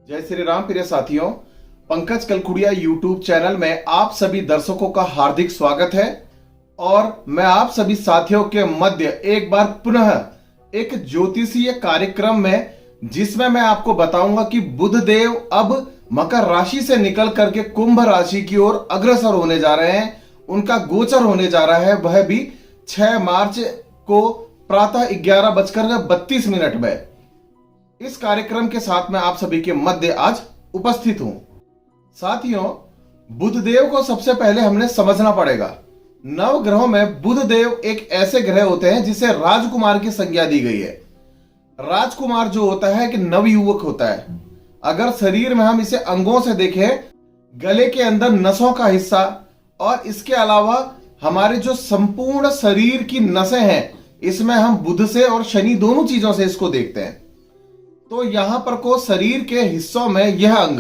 जय श्री राम प्रिय साथियों, पंकज कलखुड़िया यूट्यूब चैनल में आप सभी दर्शकों का हार्दिक स्वागत है। और मैं आप सभी साथियों के मध्य एक बार पुनः एक ज्योतिषीय कार्यक्रम में, जिसमें मैं आपको बताऊंगा कि बुध देव अब मकर राशि से निकल करके कुंभ राशि की ओर अग्रसर होने जा रहे हैं। उनका गोचर होने जा रहा है, वह भी 6 मार्च को प्रातः 11:32 में। इस कार्यक्रम के साथ मैं आप सभी के मध्य आज उपस्थित हूं। साथियों, बुध देव को सबसे पहले हमने समझना पड़ेगा। नव ग्रहों में बुध देव एक ऐसे ग्रह होते हैं जिसे राजकुमार की संज्ञा दी गई है। राजकुमार जो होता है कि नवयुवक होता है। अगर शरीर में हम इसे अंगों से देखें, गले के अंदर नसों का हिस्सा और इसके अलावा हमारे जो संपूर्ण शरीर की नसें हैं, इसमें हम बुध से और शनि दोनों चीजों से इसको देखते हैं। तो यहां पर को शरीर के हिस्सों में यह अंग,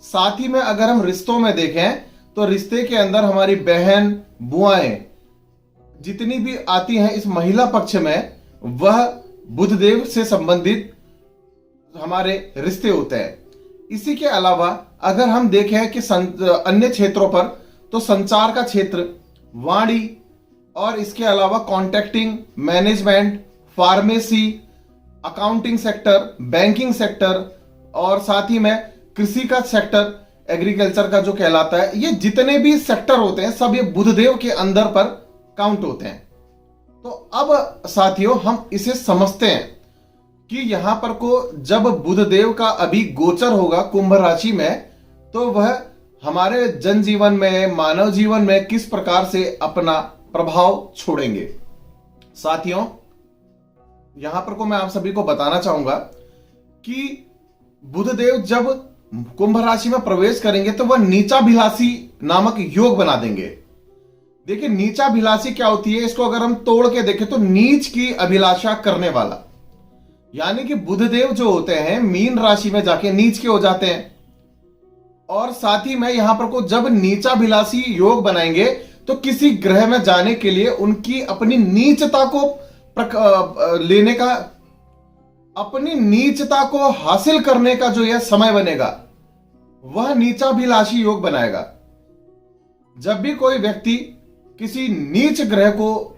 साथ ही में अगर हम रिश्तों में देखें तो रिश्ते के अंदर हमारी बहन बुआएं जितनी भी आती हैं इस महिला पक्ष में, वह बुध देव से संबंधित हमारे रिश्ते होते हैं। इसी के अलावा अगर हम देखें कि अन्य क्षेत्रों पर, तो संचार का क्षेत्र, वाणी और इसके अलावा contracting, management, pharmacy, accounting sector, banking sector और साथ ही में कृषि का सेक्टर, एग्रीकल्चर का जो कहलाता है, ये जितने भी सेक्टर होते हैं सब ये बुधदेव के अंदर पर काउंट होते हैं। तो अब साथियों, हम इसे समझते हैं कि यहां पर को जब बुधदेव का अभी गोचर होगा कुंभ राशि में, तो वह हमारे जनजीवन में, मानव जीवन में किस प्रकार से अपना प्रभाव छोड़ेंगे। साथियों, यहां पर को मैं आप सभी को बताना चाहूंगा कि बुधदेव जब कुंभ राशि में प्रवेश करेंगे तो वह नीचाभिलाषी नामक योग बना देंगे। देखिए, नीचाभिलाषी क्या होती है, इसको अगर हम तोड़ के देखें तो नीच की अभिलाषा करने वाला, यानी कि बुधदेव जो होते हैं मीन राशि में जाके नीच के हो जाते हैं। और साथ ही में यहां पर को जब नीचाभिलाषी योग बनाएंगे तो किसी ग्रह में जाने के लिए उनकी अपनी नीचता को लेने का, अपनी नीचता को हासिल करने का जो यह समय बनेगा, वह नीचाभिलाषी योग बनाएगा। जब भी कोई व्यक्ति किसी नीच ग्रह को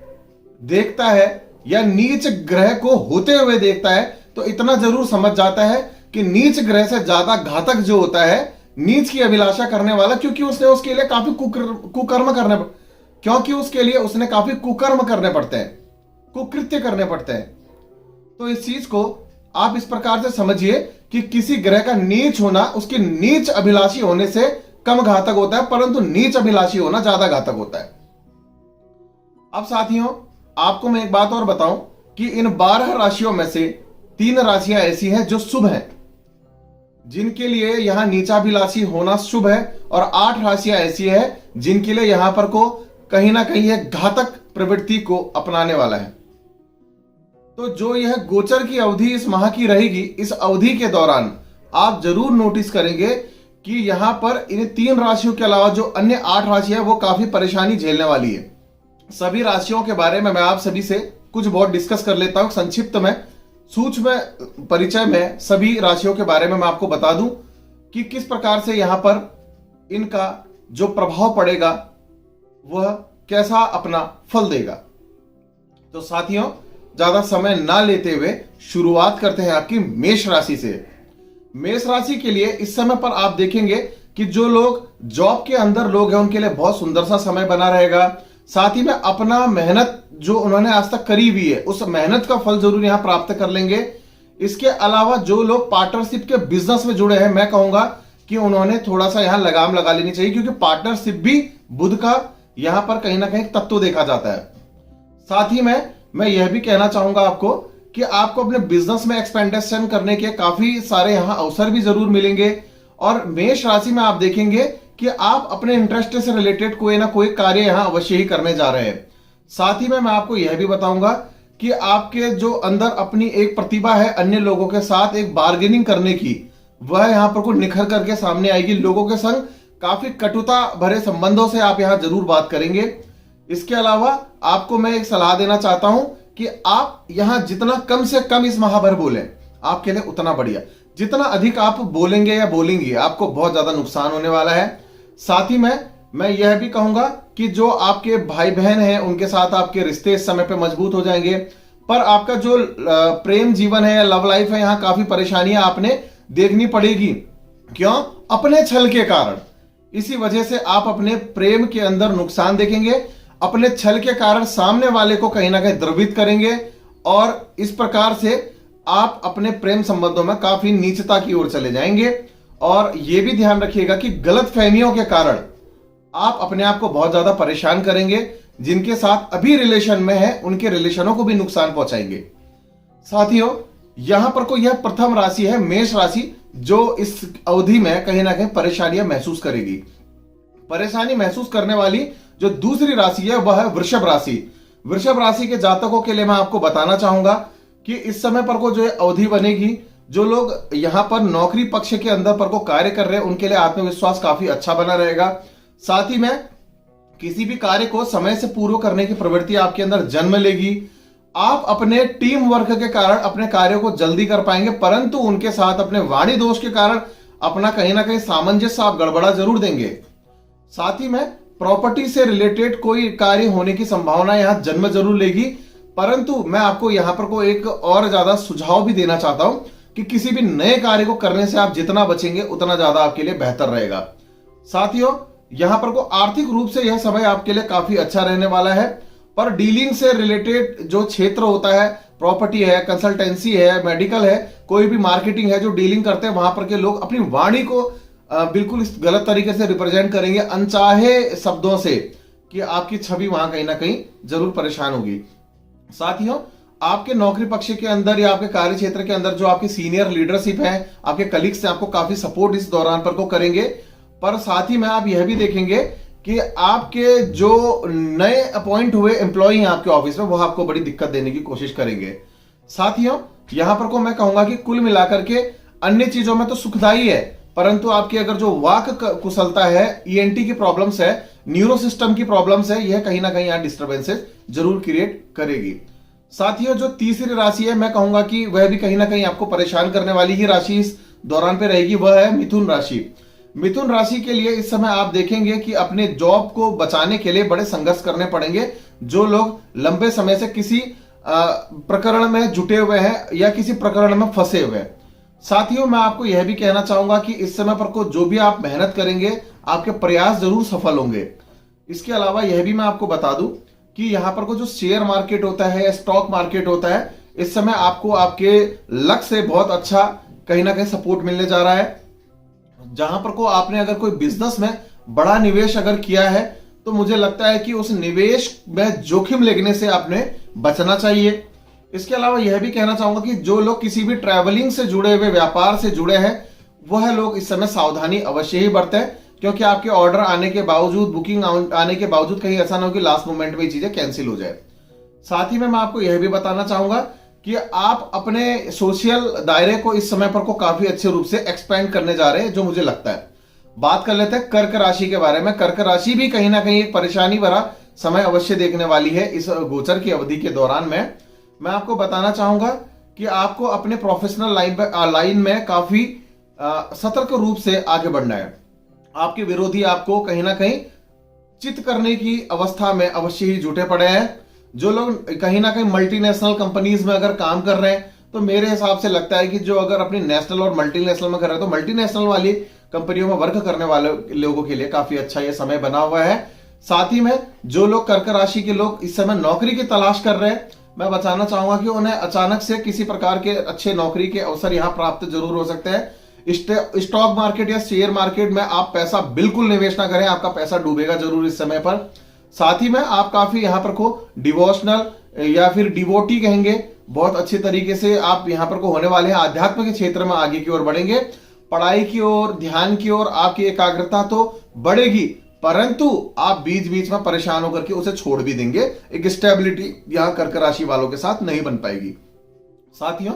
देखता है या नीच ग्रह को होते हुए देखता है, तो इतना जरूर समझ जाता है कि नीच ग्रह से ज्यादा घातक जो होता है नीच की अभिलाषा करने वाला, क्योंकि उसने उसके लिए काफी कुकर्म करने पड़ते हैं, कुकृत्य करने पड़ते हैं। तो इस चीज को आप इस प्रकार से समझिए कि किसी ग्रह का नीच होना उसके नीच अभिलाषी होने से कम घातक होता है, परंतु नीच अभिलाषी होना ज्यादा घातक होता है। अब साथियों, आपको मैं एक बात और बताऊं कि इन 12 राशियों में से 3 राशियां ऐसी हैं जो शुभ हैं, जिनके लिए यहां नीचाभिलाषी होना शुभ है, और 8 राशियां ऐसी है जिनके लिए यहां पर को कहीं ना कहीं यह घातक प्रवृत्ति को अपनाने वाला है। तो जो यह गोचर की अवधि इस माह की रहेगी, इस अवधि के दौरान आप जरूर नोटिस करेंगे कि यहां पर इन 3 राशियों के अलावा जो अन्य 8 राशियां हैं वो काफी परेशानी झेलने वाली है। सभी राशियों के बारे में मैं आप सभी से कुछ बहुत डिस्कस कर लेता हूं संक्षिप्त में, सूक्ष्म परिचय में सभी राशियों के बारे में मैं आपको बता दूं कि किस प्रकार से यहां पर इनका जो प्रभाव पड़ेगा वह कैसा अपना फल देगा। तो साथियों, ज्यादा समय ना लेते हुए शुरुआत करते हैं आपकी मेष राशि से। मेष राशि के लिए इस समय पर आप देखेंगे कि जो लोग जॉब के अंदर लोग हैं उनके लिए बहुत सुंदर सा समय बना रहेगा। साथ ही में अपना मेहनत जो उन्होंने आज तक करी हुई है उस मेहनत का फल जरूर यहां प्राप्त कर लेंगे। इसके अलावा जो लोग पार्टनरशिप के बिजनेस में जुड़े हैं, मैं कहूंगा कि उन्होंने थोड़ा सा यहां लगाम लगा लेनी चाहिए, क्योंकि पार्टनरशिप भी बुध का यहां पर कहीं ना कहीं तत्व देखा जाता है। साथ ही में मैं यह भी कहना चाहूंगा आपको कि आपको अपने बिजनेस में एक्सपेंडेशन करने के काफी सारे यहां अवसर भी जरूर मिलेंगे। और मेष राशि में आप देखेंगे कि आप अपने इंटरेस्ट से रिलेटेड कोई ना कोई कार्य यहां अवश्य ही करने जा रहे हैं। साथ ही में मैं आपको यह भी बताऊंगा कि आपके जो अंदर अपनी एक प्रतिभा है अन्य लोगों के साथ एक बार्गेनिंग करने की, वह यहां पर को निखर करके सामने आएगी। लोगों के संग काफी कटुता भरे संबंधों से आप यहां जरूर बात करेंगे। इसके अलावा आपको मैं एक सलाह देना चाहता हूं कि आप यहां जितना कम से कम इस माह भर बोलें, आपके लिए उतना बढ़िया। जितना अधिक आप बोलेंगे या बोलेंगी आपको बहुत ज्यादा नुकसान होने वाला है। साथ ही में मैं यह भी कहूंगा कि जो आपके भाई बहन हैं उनके साथ आपके रिश्ते इस समय पे मजबूत हो जाएंगे, पर आपका जो प्रेम जीवन है या लव लाइफ है, यहां काफी परेशानियां आपने देखनी पड़ेगी। क्यों? अपने छल के कारण। इसी वजह से आप अपने प्रेम के अंदर नुकसान देखेंगे, अपने छल के कारण सामने वाले को कहीं ना कहीं द्रवित करेंगे और इस प्रकार से आप अपने प्रेम संबंधों में काफी नीचता की ओर चले जाएंगे। और यह भी ध्यान रखिएगा कि गलत फहमियों के कारण आप अपने आप को बहुत ज्यादा परेशान करेंगे, जिनके साथ अभी रिलेशन में है उनके रिलेशनों को भी नुकसान पहुंचाएंगे। साथियों, यहां पर को यह प्रथम राशि है मेष राशि, जो इस अवधि में कहीं ना कहीं परेशानियां महसूस करेगी। परेशानी महसूस करने वाली जो दूसरी राशि है वह है वृषभ राशि। वृषभ राशि के जातकों के लिए मैं आपको बताना चाहूंगा कि इस समय पर को जो अवधि बनेगी, जो लोग यहां पर नौकरी पक्ष के अंदर पर को कार्य कर रहे हैं उनके लिए आत्मविश्वास काफी अच्छा बना रहेगा। साथ ही में किसी भी कार्य को समय से पूर्ण करने की प्रवृत्ति आपके अंदर जन्म लेगी। आप अपने टीम वर्क के कारण अपने कार्यों को जल्दी कर पाएंगे, परंतु उनके साथ अपने वाणी दोष के कारण अपना कहीं ना कहीं सामंजस्य आप गड़बड़ा जरूर देंगे। साथ ही में प्रॉपर्टी से रिलेटेड कोई कार्य होने की संभावना यहां जन्म जरूर लेगी, परंतु मैं आपको यहां पर को एक और ज्यादा सुझाव भी देना चाहता हूं कि किसी भी नए कार्य को करने से आप जितना बचेंगे उतना ज्यादा आपके लिए बेहतर रहेगा। साथियों, यहां पर को आर्थिक रूप से यह समय आपके लिए काफी अच्छा रहने वाला है, पर डीलिंग से रिलेटेड जो क्षेत्र होता है, प्रॉपर्टी है, कंसल्टेंसी है, मेडिकल है, कोई भी मार्केटिंग है, जो डीलिंग करते हैं वहां पर के लोग अपनी वाणी को बिल्कुल इस गलत तरीके से रिप्रेजेंट करेंगे अनचाहे शब्दों से, कि आपकी छवि वहां कहीं ना कहीं जरूर परेशान होगी। साथियों, आपके नौकरी पक्ष के अंदर या आपके कार्य क्षेत्र के अंदर जो आपकी सीनियर लीडरशिप है, आपके कलीग्स से आपको काफी सपोर्ट इस दौरान पर को करेंगे। पर साथ ही में आप यह भी देखेंगे कि आपके जो नए अपॉइंट हुए एम्प्लॉय हैं आपके ऑफिस में, वो आपको बड़ी दिक्कत देने की कोशिश करेंगे। साथियों, यहां पर को मैं कहूंगा कि कुल मिलाकर के अन्य चीजों में तो सुखदाई है, परंतु आपकी अगर जो वाक कुशलता है, ईएनटी की प्रॉब्लम्स है, न्यूरो सिस्टम की प्रॉब्लम्स है, यह कहीं ना कहीं यहां डिस्टर्बेंसेस जरूर क्रिएट करेगी। साथियों, जो तीसरी राशि है मैं कहूंगा कि वह भी कहीं ना कहीं आपको परेशान करने वाली ही राशि इस दौरान पे रहेगी, वह है मिथुन राशि। मिथुन राशि के लिए इस समय आप देखेंगे कि अपने जॉब को बचाने के लिए बड़े संघर्ष करने पड़ेंगे। जो लोग लंबे समय से किसी प्रकरण में जुटे हुए हैं या किसी प्रकरण में फंसे हुए हैं। साथियों, मैं आपको यह भी कहना चाहूंगा कि इस समय पर को जो भी आप मेहनत करेंगे आपके प्रयास जरूर सफल होंगे। इसके अलावा यह भी मैं आपको बता दूं कि यहां पर को जो शेयर मार्केट होता है या स्टॉक मार्केट होता है, इस समय आपको आपके लक से बहुत अच्छा कहीं ना कहीं सपोर्ट मिलने जा रहा है। जहां पर को आपने अगर कोई बिजनेस में बड़ा निवेश अगर किया है, तो मुझे लगता है कि उस निवेश में जोखिम लेने से आपने बचना चाहिए। इसके अलावा यह भी कहना चाहूंगा कि जो लोग किसी भी ट्रैवलिंग से जुड़े हुए, व्यापार से जुड़े हैं, वह लोग इस समय सावधानी अवश्य ही बरतें, क्योंकि आपके ऑर्डर आने के बावजूद, बुकिंग आने के बावजूद कहीं ऐसा ना हो कि लास्ट मोमेंट में ये चीजें कैंसिल हो जाए। साथ ही में मैं आपको यह भी बताना चाहूंगा कि आप अपने सोशल दायरे को इस समय पर को काफी अच्छे रूप से एक्सपेंड करने जा रहे हैं, जो मुझे लगता है। बात कर लेते हैं कर्क राशि के बारे में। कर्क राशि भी कहीं ना कहीं एक परेशानी भरा समय अवश्य देखने वाली है इस गोचर की अवधि के दौरान में। मैं आपको बताना चाहूंगा कि आपको अपने प्रोफेशनल लाइन में काफी सतर्क रूप से आगे बढ़ना है। आपके विरोधी आपको कहीं ना कहीं चित करने की अवस्था में अवश्य ही जुटे पड़े हैं। जो लोग कहीं ना कहीं मल्टीनेशनल कंपनीज में अगर काम कर रहे हैं, तो मेरे हिसाब से लगता है कि जो अगर अपनी नेशनल और मल्टीनेशनल में कर रहे हैं, तो मल्टीनेशनल वाली कंपनियों में वर्क करने वाले लोगों के लिए काफी अच्छा ये समय बना हुआ है। साथ ही में जो लोग कर्क राशि के लोग इस समय नौकरी की तलाश कर रहे हैं, मैं बताना चाहूंगा कि उन्हें अचानक से किसी प्रकार के अच्छे नौकरी के अवसर यहां प्राप्त जरूर हो सकते हैं। स्टॉक मार्केट या शेयर मार्केट में आप पैसा बिल्कुल निवेश ना करें, आपका पैसा डूबेगा जरूर इस समय पर। साथ ही में आप काफी यहां पर को डिवोशनल या फिर डिवोटी कहेंगे, बहुत अच्छे तरीके से आप यहां पर को होने वाले हैं। आध्यात्म के क्षेत्र में आगे की ओर बढ़ेंगे, पढ़ाई की ओर, ध्यान की ओर आपकी एकाग्रता तो बढ़ेगी, परंतु आप बीच बीच में परेशान होकर के उसे छोड़ भी देंगे। एक स्टेबिलिटी यहां कर्क राशि वालों के साथ नहीं बन पाएगी। साथियों,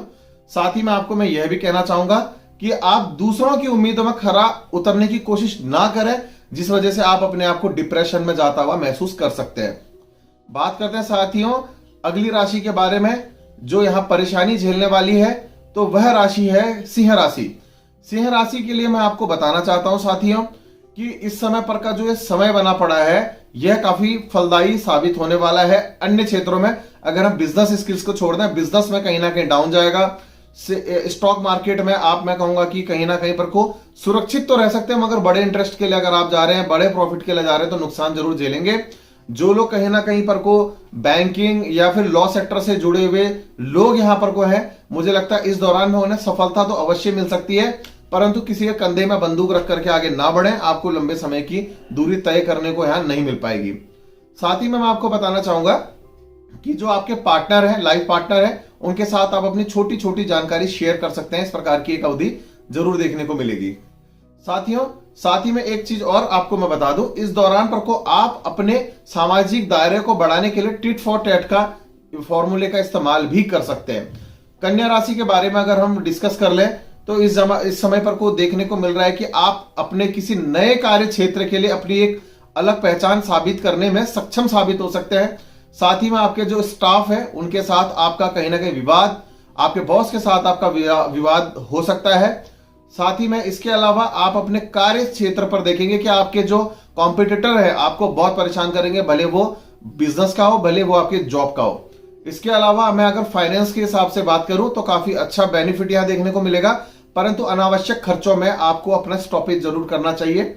साथ ही में आपको मैं यह भी कहना चाहूंगा कि आप दूसरों की उम्मीदों में खरा उतरने की कोशिश ना करें, जिस वजह से आप अपने आप को डिप्रेशन में जाता हुआ महसूस कर सकते हैं। बात करते हैं साथियों अगली राशि के बारे में जो यहां परेशानी झेलने वाली है। तो वह राशि है सिंह राशि। सिंह राशि के लिए मैं आपको बताना चाहता हूं साथियों कि इस समय पर का जो ये समय बना पड़ा है यह काफी फलदायी साबित होने वाला है। अन्य क्षेत्रों में अगर हम बिजनेस स्किल्स को छोड़ दें, बिजनेस में कहीं ना कहीं डाउन जाएगा। स्टॉक मार्केट में मैं कहूंगा कि कहीं ना कहीं पर को सुरक्षित तो रह सकते हैं, मगर बड़े इंटरेस्ट के लिए अगर आप जा रहे हैं, बड़े प्रॉफिट के लिए जा रहे हैं, तो नुकसान जरूर झेलेंगे। जो लोग कहीं ना कहीं पर को बैंकिंग या फिर लॉ सेक्टर से जुड़े हुए लोग यहां पर को है, मुझे लगता है इस दौरान में उन्हें सफलता तो अवश्य मिल सकती है, परंतु किसी के कंधे में बंदूक रख करके आगे ना बढ़े, आपको लंबे समय की दूरी तय करने को यहां नहीं मिल पाएगी। साथ ही में मैं आपको बताना चाहूंगा कि जो आपके पार्टनर हैं, लाइफ पार्टनर हैं, उनके साथ आप अपनी छोटी छोटी जानकारी शेयर कर सकते हैं। इस प्रकार की एक अवधि जरूर देखने को मिलेगी। साथियों, साथ ही में एक चीज और आपको मैं बता दूं, इस दौरान पर को आप अपने सामाजिक दायरे को बढ़ाने के लिए टिट फॉर टैट का फॉर्मूले का इस्तेमाल भी कर सकते हैं। कन्या राशि के बारे में अगर हम डिस्कस कर लें तो इस समय पर को देखने को मिल रहा है कि आप अपने किसी नए कार्य क्षेत्र के लिए अपनी एक अलग पहचान साबित करने में सक्षम साबित हो सकते हैं। साथ ही में आपके जो स्टाफ है उनके साथ आपका कहीं ना कहीं विवाद, आपके बॉस के साथ आपका विवाद हो सकता है। साथ ही में इसके अलावा आप अपने कार्य क्षेत्र पर देखेंगे कि आपके जो कॉम्पिटिटर है आपको बहुत परेशान करेंगे, भले वो बिजनेस का हो, भले वो आपके जॉब का हो। इसके अलावा मैं अगर फाइनेंस के हिसाब से बात करूं तो काफी अच्छा बेनिफिट यहां देखने को मिलेगा, परंतु अनावश्यक खर्चों में आपको अपना स्टॉपेज जरूर करना चाहिए।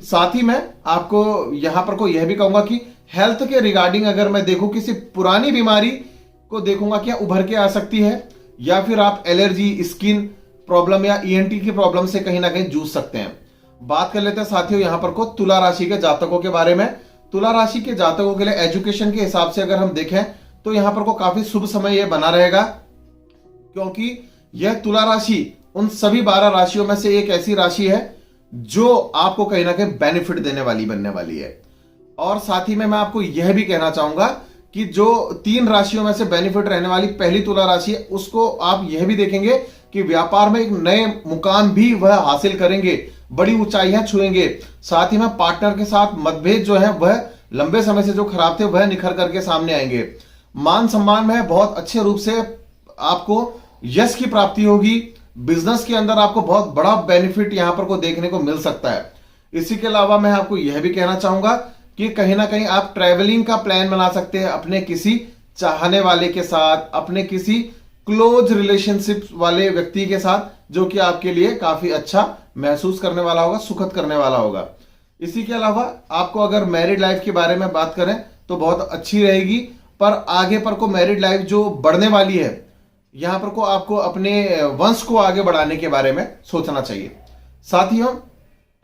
साथ ही मैं आपको यहां पर को यह भी कहूंगा कि हेल्थ के रिगार्डिंग अगर मैं देखूं, किसी पुरानी बीमारी को देखूंगा क्या उभर के आ सकती है, या फिर आप एलर्जी, स्किन प्रॉब्लम या ईएनटी की प्रॉब्लम से कहीं ना कहीं जूझ सकते हैं। बात कर लेते हैं साथियों यहां पर को तुला राशि के जातकों के बारे में। तुला राशि के जातकों के लिए एजुकेशन के हिसाब से अगर हम देखें तो यहां पर को काफी शुभ समय यह बना रहेगा, क्योंकि यह तुला राशि उन सभी 12 राशियों में से एक ऐसी राशि है जो आपको कहीं ना कहीं बेनिफिट देने वाली बनने वाली है। और साथ ही में मैं आपको यह भी कहना चाहूंगा कि जो 3 राशियों में से बेनिफिट रहने वाली पहली तुला राशि है, उसको आप यह भी देखेंगे कि व्यापार में एक नए मुकाम भी वह हासिल करेंगे, बड़ी ऊंचाइयां छुएंगे। साथ ही में पार्टनर के साथ मतभेद जो है वह लंबे समय से जो खराब थे वह निखर करके सामने आएंगे। मान सम्मान में बहुत अच्छे रूप से आपको यश की प्राप्ति होगी। बिजनेस के अंदर आपको बहुत बड़ा बेनिफिट यहां पर को देखने को मिल सकता है। इसी के अलावा मैं आपको यह भी कहना चाहूंगा कि कहीं ना कहीं आप ट्रैवलिंग का प्लान बना सकते हैं अपने किसी चाहने वाले के साथ, अपने किसी क्लोज रिलेशनशिप वाले व्यक्ति के साथ, जो कि आपके लिए काफी अच्छा महसूस करने वाला होगा, सुखद करने वाला होगा। इसी के अलावा आपको अगर मैरिड लाइफ के बारे में बात करें तो बहुत अच्छी रहेगी, पर आगे पर को मैरिड लाइफ जो बढ़ने वाली है, यहां पर को आपको अपने वंश को आगे बढ़ाने के बारे में सोचना चाहिए। साथियों,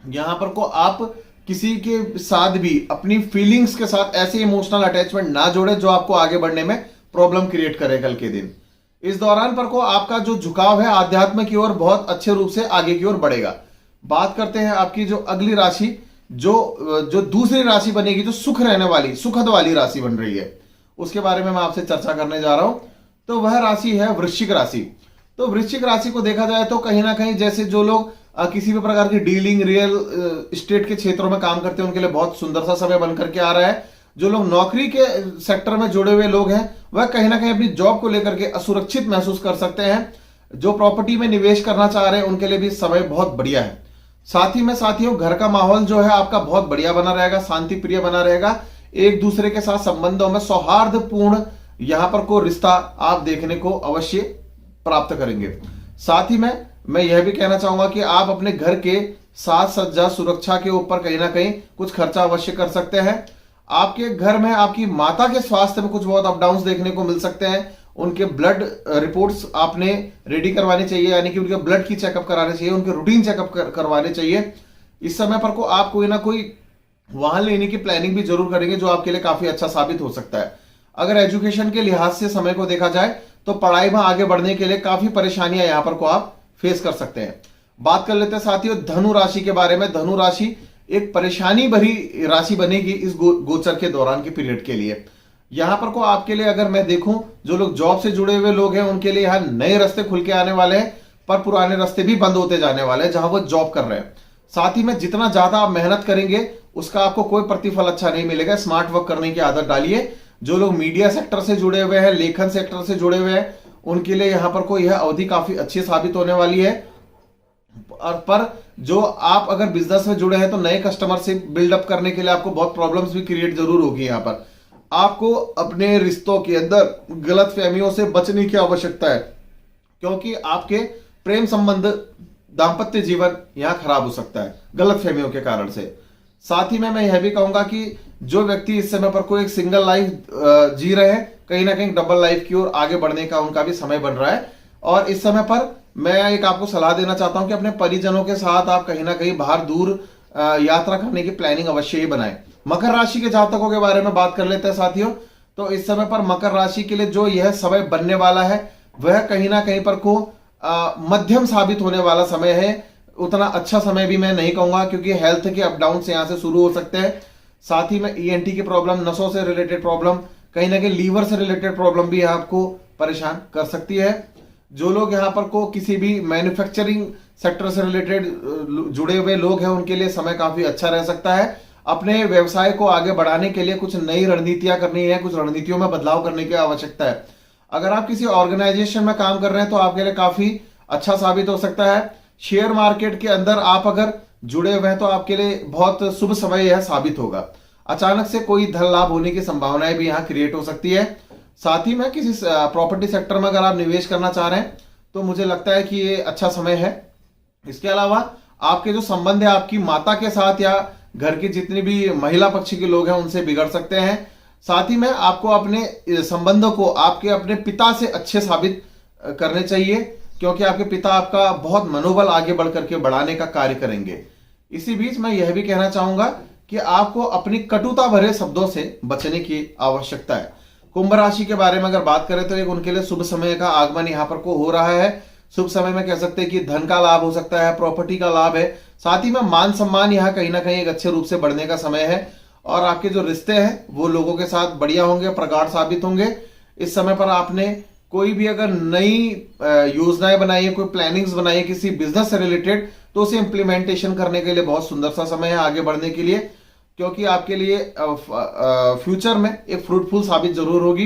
यहां पर को आप किसी के साथ भी अपनी फीलिंग्स के साथ ऐसे इमोशनल अटैचमेंट ना जोड़े जो आपको आगे बढ़ने में प्रॉब्लम क्रिएट करे कल के दिन। इस दौरान पर को आपका जो झुकाव है आध्यात्म की ओर बहुत अच्छे रूप से आगे की ओर बढ़ेगा। बात करते हैं आपकी जो अगली राशि, जो दूसरी राशि बनेगी, जो सुख रहने वाली, सुखद वाली राशि बन रही है, उसके बारे में मैं आपसे चर्चा करने जा रहा हूं। तो वह राशि है वृश्चिक राशि। तो वृश्चिक राशि को देखा जाए तो कहीं ना कहीं जैसे जो लोग किसी भी प्रकार की डीलिंग, रियल एस्टेट के क्षेत्रों में काम करते हैं उनके लिए बहुत सुंदर सा समय बनकर के आ रहा है। जो लोग नौकरी के सेक्टर में जुड़े हुए लोग हैं वह कहीं ना कहीं अपनी जॉब को लेकर के असुरक्षित महसूस कर सकते हैं। जो प्रॉपर्टी में निवेश करना चाह रहे हैं उनके लिए भी समय बहुत बढ़िया है। साथ ही में साथियों, घर का माहौल जो है आपका बहुत बढ़िया बना रहेगा, शांति प्रिय बना रहेगा। एक दूसरे के साथ संबंधों में सौहार्दपूर्ण यहां पर को रिश्ता आप देखने को अवश्य प्राप्त करेंगे। साथ ही में मैं यह भी कहना चाहूंगा कि आप अपने घर के साज सज्जा सुरक्षा के ऊपर कहीं ना कहीं कुछ खर्चा अवश्य कर सकते हैं। आपके घर में आपकी माता के स्वास्थ्य में कुछ बहुत अप डाउन देखने को मिल सकते हैं। उनके ब्लड रिपोर्ट्स आपने रेडी करवानी चाहिए, यानी कि उनके ब्लड की चेकअप कराने चाहिए, उनके रूटीन चेकअप करवाने चाहिए। इस समय पर को आप कोई ना कोई वाहन लेने की प्लानिंग भी जरूर करेंगे जो आपके लिए काफी अच्छा साबित हो सकता है। अगर एजुकेशन के लिहाज से समय को देखा जाए तो पढ़ाई में आगे बढ़ने के लिए काफी परेशानियां यहां पर को आप फेस कर सकते हैं। बात कर लेते हैं साथियों धनु राशि के बारे में। धनु राशि एक परेशानी भरी राशि बनेगी इस गोचर के दौरान के पीरियड के लिए। यहां पर को आपके लिए अगर मैं देखूं, जो लोग जॉब से जुड़े हुए लोग हैं उनके लिए यहां नए रास्ते खुल के आने वाले हैं, पर पुराने रास्ते भी बंद होते जाने वाले हैं जहां वो जॉब कर रहे हैं। साथ ही में जितना ज्यादा आप मेहनत करेंगे उसका आपको कोई प्रतिफल अच्छा नहीं मिलेगा। स्मार्ट वर्क करने की आदत डालिए। जो लोग मीडिया सेक्टर से जुड़े हुए हैं, लेखन सेक्टर से जुड़े हुए हैं, उनके लिए यहाँ पर को यह अवधि काफी अच्छी साबित होने वाली है। और पर जो आप अगर बिजनेस में जुड़े हैं तो नए कस्टमर से बिल्डअप करने के लिए आपको बहुत प्रॉब्लम्स भी क्रिएट जरूर होगी। यहाँ पर आपको अपने रिश्तों के अंदर गलत फहमियों से बचने की आवश्यकता है, क्योंकि आपके प्रेम संबंध, दाम्पत्य जीवन यहाँ खराब हो सकता है गलत फहमियों के कारण से। साथ ही में मैं यह भी कहूंगा कि जो व्यक्ति इस समय पर कोई एक सिंगल लाइफ जी रहे हैं, कहीं ना कहीं डबल लाइफ की ओर आगे बढ़ने का उनका भी समय बन रहा है। और इस समय पर मैं एक आपको सलाह देना चाहता हूं कि अपने परिजनों के साथ आप कहीं ना कहीं बाहर दूर यात्रा करने की प्लानिंग अवश्य ही बनाएं। मकर राशि के जातकों के बारे में बात कर लेते हैं साथियों। तो इस समय पर मकर राशि के लिए जो यह समय बनने वाला है वह कहीं ना कहीं पर को मध्यम साबित होने वाला समय है। उतना अच्छा समय भी मैं नहीं कहूंगा, क्योंकि हेल्थ के अप डाउन यहां से शुरू हो सकते हैं। साथ ही में ईएनटी की प्रॉब्लम, नसों से रिलेटेड प्रॉब्लम, कहीं ना कहीं लीवर से रिलेटेड प्रॉब्लम भी आपको परेशान कर सकती है। जो लोग यहाँ पर को किसी भी मैन्युफैक्चरिंग सेक्टर से रिलेटेड जुड़े हुए लोग हैं, उनके लिए समय काफी अच्छा रह सकता है। अपने व्यवसाय को आगे बढ़ाने के लिए कुछ नई रणनीतियां करनी है, कुछ रणनीतियों में बदलाव करने की आवश्यकता है। अगर आप किसी ऑर्गेनाइजेशन में काम कर रहे हैं तो आपके लिए काफी अच्छा साबित हो सकता है। शेयर मार्केट के अंदर आप अगर जुड़े हुए हैं तो आपके लिए बहुत शुभ समय यह साबित होगा। अचानक से कोई धन लाभ होने की संभावनाएं भी यहाँ क्रिएट हो सकती है। साथ ही में किसी प्रॉपर्टी सेक्टर में अगर आप निवेश करना चाह रहे हैं तो मुझे लगता है कि ये अच्छा समय है। इसके अलावा आपके जो संबंध है आपकी माता के साथ या घर की जितनी भी महिला पक्ष के लोग हैं उनसे बिगड़ सकते हैं। साथ ही में आपको अपने संबंधों को आपके अपने पिता से अच्छे साबित करने चाहिए, क्योंकि आपके पिता आपका बहुत मनोबल आगे बढ़ करके बढ़ाने का कार्य करेंगे। इसी बीच मैं यह भी कहना चाहूंगा कि आपको अपनी कटुता भरे शब्दों से बचने की आवश्यकता है। कुंभ राशि के बारे में अगर बात करें तो एक उनके लिए शुभ समय का आगमन यहाँ पर को हो रहा है। शुभ समय में कह सकते हैं कि धन का लाभ हो सकता है, प्रॉपर्टी का लाभ है। साथ ही में मान सम्मान यहाँ कहीं ना कहीं एक अच्छे रूप से बढ़ने का समय है। और आपके जो रिश्ते हैं वो लोगों के साथ बढ़िया होंगे, प्रगाढ़ साबित होंगे। इस समय पर आपने कोई भी अगर नई योजनाएं बनाई है, कोई प्लानिंग्स बनाई है किसी बिजनेस से रिलेटेड, तो उसे इंप्लीमेंटेशन करने के लिए बहुत सुंदर सा समय है आगे बढ़ने के लिए, क्योंकि आपके लिए फ्यूचर में एक फ्रूटफुल साबित जरूर होगी।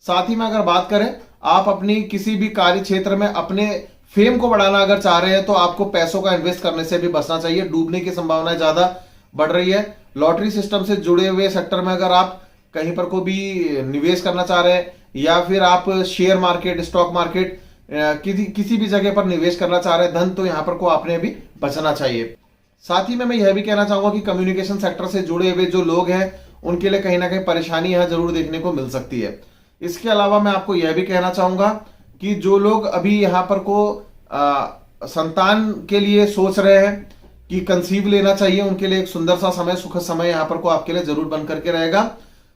साथ ही में अगर बात करें आप अपनी किसी भी कार्य क्षेत्र में अपने फेम को बढ़ाना अगर चाह रहे हैं तो आपको पैसों का इन्वेस्ट करने से भी बचना चाहिए, डूबने की संभावना ज्यादा बढ़ रही है। लॉटरी सिस्टम से जुड़े हुए सेक्टर में अगर आप कहीं पर को भी निवेश करना चाह रहे हैं या फिर आप शेयर मार्केट, स्टॉक मार्केट, किसी भी जगह पर निवेश करना चाह रहे हैं धन, तो यहां पर को आपने भी बचना चाहिए। साथ ही में मैं यह भी कहना चाहूंगा कि कम्युनिकेशन सेक्टर से जुड़े हुए जो लोग हैं उनके लिए कहीं ना कहीं परेशानी यहां जरूर देखने को मिल सकती है। इसके अलावा मैं आपको यह भी कहना चाहूंगा कि जो लोग अभी यहां पर को संतान के लिए सोच रहे हैं कि कंसीव लेना चाहिए, उनके लिए एक सुंदर सा समय, सुखद समय यहां पर को आपके लिए जरूर बन करके रहेगा।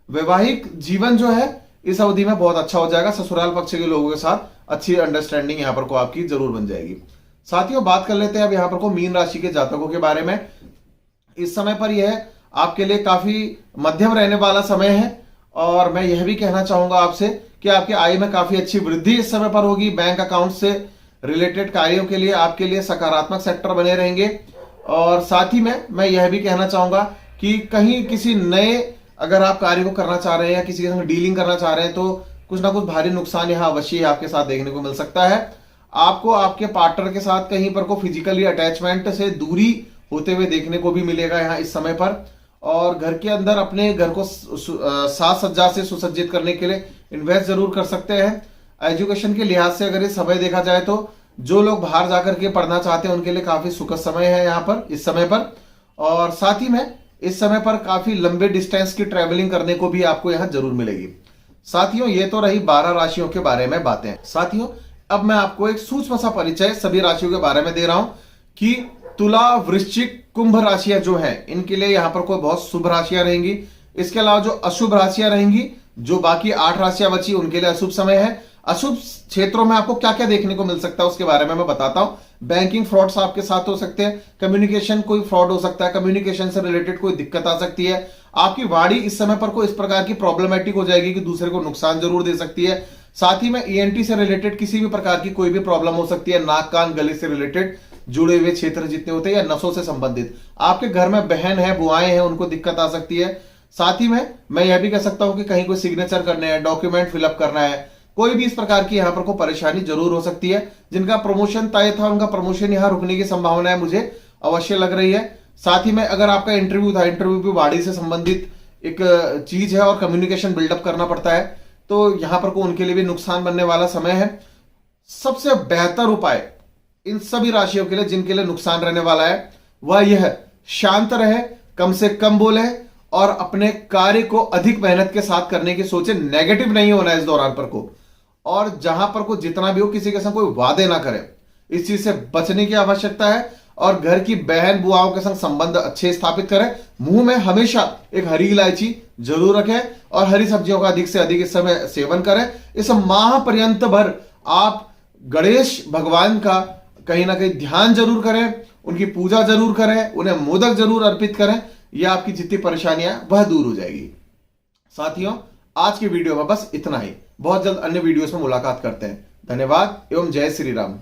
वैवाहिक जीवन जो है इस अवधि में बहुत अच्छा हो जाएगा। ससुराल पक्ष के लोगों के साथ अच्छी अंडरस्टैंडिंग यहां पर को आपकी जरूर बन जाएगी। साथियों, बात कर लेते हैं अब यहां पर को मीन राशि के जातकों के बारे में। इस समय पर यह आपके लिए काफी मध्यम रहने वाला समय है और मैं यह भी कहना चाहूंगा आपसे कि आपके आय में काफी अच्छी वृद्धि इस समय पर होगी। बैंक अकाउंट से रिलेटेड कार्यों के लिए आपके लिए सकारात्मक सेक्टर बने रहेंगे। और साथ ही में मैं यह भी कहना चाहूंगा कि कहीं किसी नए अगर आप कार्य को करना चाह रहे हैं या किसी के संग डीलिंग करना चाह रहे हैं तो कुछ ना कुछ भारी नुकसान यहां अवश्य आपके साथ देखने को मिल सकता है। आपको आपके पार्टनर के साथ कहीं पर को फिजिकली अटैचमेंट से दूरी होते हुए देखने को भी मिलेगा यहाँ इस समय पर। और घर के अंदर अपने घर को साज सज्जा से सुसज्जित करने के लिए इन्वेस्ट जरूर कर सकते हैं। एजुकेशन के लिहाज से अगर इस समय देखा जाए तो जो लोग बाहर जाकर के पढ़ना चाहते हैं उनके लिए काफी सुखद समय है यहाँ पर इस समय पर। और साथ ही में इस समय पर काफी लंबे डिस्टेंस की ट्रेवलिंग करने को भी आपको यहाँ जरूर मिलेगी। साथियों, ये तो रही 12 राशियों के बारे में बातें। साथियों, अब मैं आपको एक सूक्ष्म सा परिचय सभी राशियों के बारे में दे रहा हूं कि तुला, वृश्चिक, कुंभ राशियां जो हैं इनके लिए यहां पर कोई बहुत शुभ राशियां रहेंगी। इसके अलावा जो अशुभ राशियां रहेंगी, जो बाकी 8 राशियां बची, उनके लिए अशुभ समय है। अशुभ क्षेत्रों में आपको क्या क्या देखने को मिल सकता है उसके बारे में मैं बताता हूं। बैंकिंग फ्रॉड्स आपके साथ हो सकते हैं, कम्युनिकेशन कोई फ्रॉड हो सकता है, कम्युनिकेशन से रिलेटेड कोई दिक्कत आ सकती है। आपकी वाणी इस समय पर कोई इस प्रकार की प्रॉब्लमेटिक हो जाएगी कि दूसरे को नुकसान जरूर दे सकती है। साथ ही में ईएनटी से रिलेटेड किसी भी प्रकार की कोई भी प्रॉब्लम हो सकती है। नाक, कान, गले से रिलेटेड जुड़े हुए क्षेत्र जितने होते हैं या नसों से संबंधित, आपके घर में बहन है, बुआएं हैं, उनको दिक्कत आ सकती है। साथ ही में मैं यह भी कह सकता हूं कि कहीं कोई सिग्नेचर करने हैं, डॉक्यूमेंट फिलअप करना है, कोई भी इस प्रकार की यहां पर को परेशानी जरूर हो सकती है। जिनका प्रमोशन तय था उनका प्रमोशन यहां रुकने की संभावना है मुझे अवश्य लग रही है। साथ ही में अगर आपका इंटरव्यू था, इंटरव्यू भी वाणी से संबंधित एक चीज है और कम्युनिकेशन बिल्डअप करना पड़ता है, तो यहां पर को उनके लिए भी नुकसान बनने वाला समय है। सबसे बेहतर उपाय इन सभी राशियों के लिए जिनके लिए नुकसान रहने वाला है वह यह शांत रहे, कम से कम बोले और अपने कार्य को अधिक मेहनत के साथ करने की सोचे। नेगेटिव नहीं होना है इस दौरान पर को, और जहां पर को जितना भी हो किसी के संग कोई वादे ना करें, इस चीज से बचने की आवश्यकता है। और घर की बहन बुआओं के संग संबंध अच्छे स्थापित करें। मुंह में हमेशा एक हरी इलायची जरूर रखें और हरी सब्जियों का अधिक से अधिक इस समय सेवन करें। इस माह पर्यंत भर आप गणेश भगवान का कहीं ना कहीं ध्यान जरूर करें, उनकी पूजा जरूर करें, उन्हें मोदक जरूर अर्पित करें। यह आपकी जितनी परेशानियां वह दूर हो जाएगी। साथियों, आज की वीडियो में बस इतना ही। बहुत जल्द अन्य वीडियोस में मुलाकात करते हैं। धन्यवाद एवं जय श्री राम।